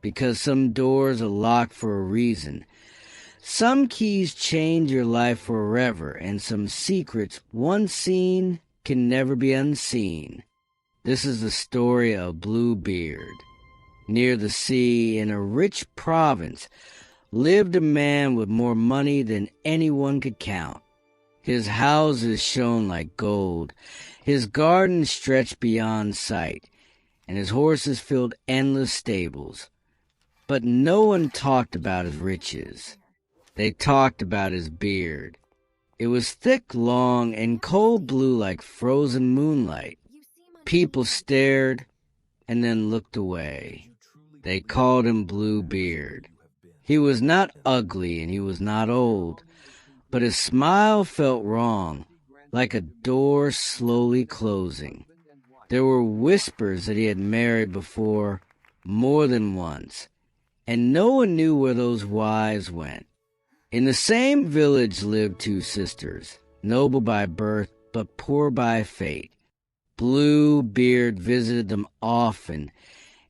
because some doors are locked for a reason. Some keys change your life forever, and some secrets, once seen, can never be unseen. This is the story of Bluebeard. Near the sea, in a rich province, lived a man with more money than anyone could count. His houses shone like gold, his gardens stretched beyond sight, and his horses filled endless stables. But no one talked about his riches. They talked about his beard. It was thick, long, and cold blue like frozen moonlight. People stared and then looked away. They called him Bluebeard. He was not ugly and he was not old, but his smile felt wrong, like a door slowly closing. There were whispers that he had married before, more than once, and no one knew where those wives went. In the same village lived two sisters, noble by birth but poor by fate. Bluebeard visited them often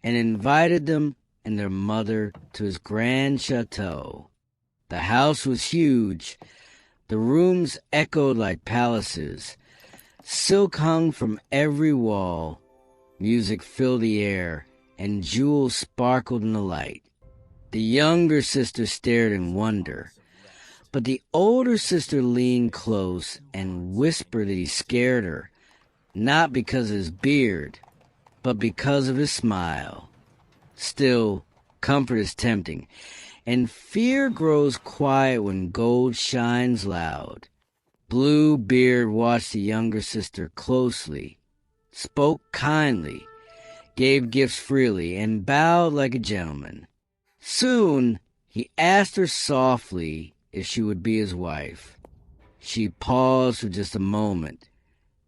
and invited them and their mother to his grand chateau. The house was huge. The rooms echoed like palaces. Silk hung from every wall. Music filled the air, and jewels sparkled in the light. The younger sister stared in wonder, but the older sister leaned close and whispered that he scared her, not because of his beard, but because of his smile. Still, comfort is tempting, and fear grows quiet when gold shines loud. Bluebeard watched the younger sister closely, spoke kindly, gave gifts freely, and bowed like a gentleman. Soon, he asked her softly if she would be his wife. She paused for just a moment,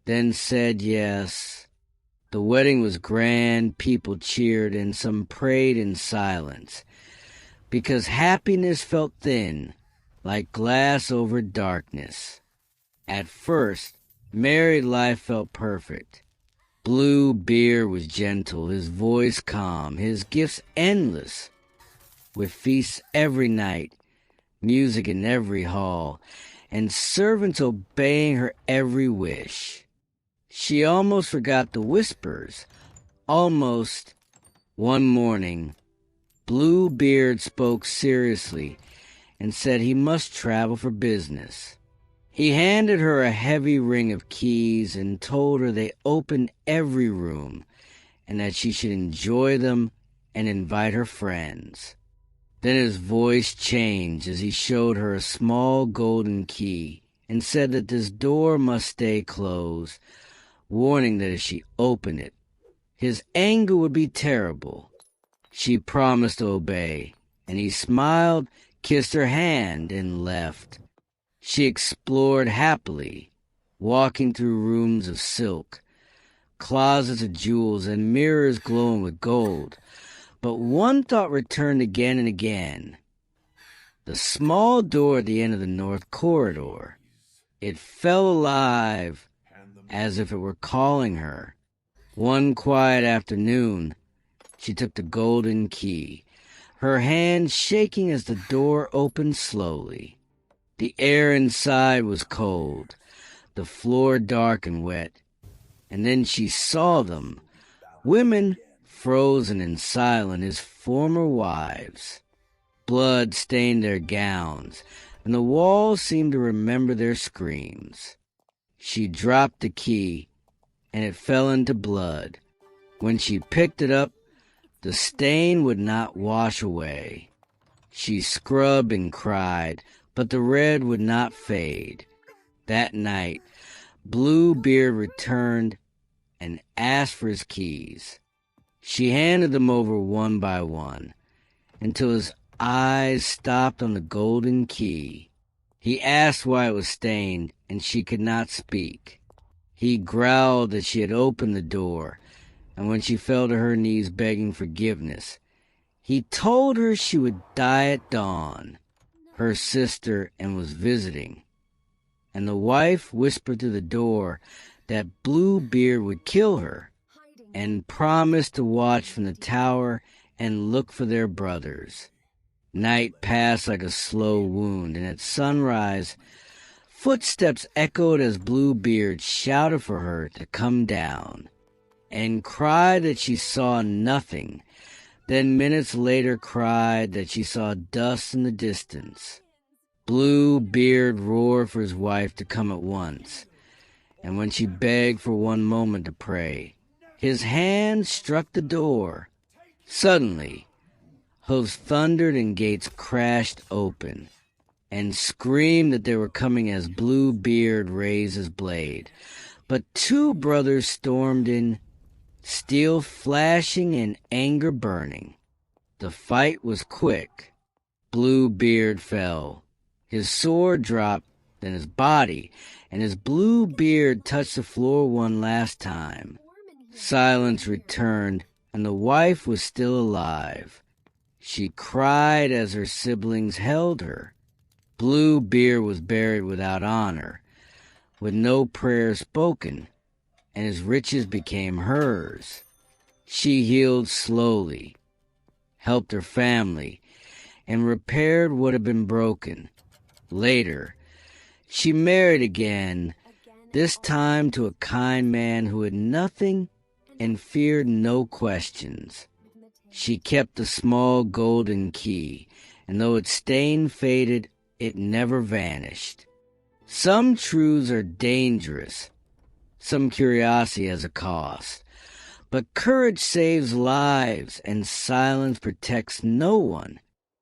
then said yes. The wedding was grand, people cheered, and some prayed in silence, because happiness felt thin, like glass over darkness. At first, married life felt perfect. Bluebeard was gentle, his voice calm, his gifts endless, with feasts every night, music in every hall, and servants obeying her every wish. She almost forgot the whispers. Almost. One morning, Bluebeard spoke seriously and said he must travel for business. He handed her a heavy ring of keys and told her they opened every room and that she should enjoy them and invite her friends. Then his voice changed as he showed her a small golden key and said that this door must stay closed, warning that if she opened it, his anger would be terrible. She promised to obey, and he smiled, kissed her hand, and left. She explored happily, walking through rooms of silk, closets of jewels, and mirrors glowing with gold. But one thought returned again and again. The small door at the end of the north corridor. It felt alive, as if it were calling her. One quiet afternoon, she took the golden key, her hand shaking as the door opened slowly. The air inside was cold, the floor dark and wet, and then she saw them, women frozen and silent, his former wives. Blood stained their gowns, and the walls seemed to remember their screams. She dropped the key, and it fell into blood. When she picked it up, the stain would not wash away. She scrubbed and cried, but the red would not fade. That night, Bluebeard returned and asked for his keys. She handed them over one by one, until his eyes stopped on the golden key. He asked why it was stained, and she could not speak. He growled that she had opened the door, and when she fell to her knees begging forgiveness, he told her she would die at dawn. Her sister and was visiting, and the wife whispered through the door that Bluebeard would kill her, and promised to watch from the tower and look for their brothers. Night passed like a slow wound, and at sunrise, footsteps echoed as Bluebeard shouted for her to come down, and cried that she saw nothing, then minutes later cried that she saw dust in the distance. Bluebeard roared for his wife to come at once, and when she begged for one moment to pray, his hand struck the door. Suddenly, hooves thundered and gates crashed open, and screamed that they were coming as Bluebeard raised his blade. But two brothers stormed in, steel flashing and anger burning. The fight was quick. Bluebeard fell. His sword dropped, then his body, and his blue beard touched the floor one last time. Silence returned, and the wife was still alive. She cried as her siblings held her. Bluebeard was buried without honor, with no prayer spoken, and his riches became hers. She healed slowly, helped her family, and repaired what had been broken. Later, she married again, this time to a kind man who had nothing and feared no questions. She kept the small golden key, and though its stain faded, it never vanished. Some truths are dangerous. Some curiosity has a cost. But courage saves lives, and silence protects no one.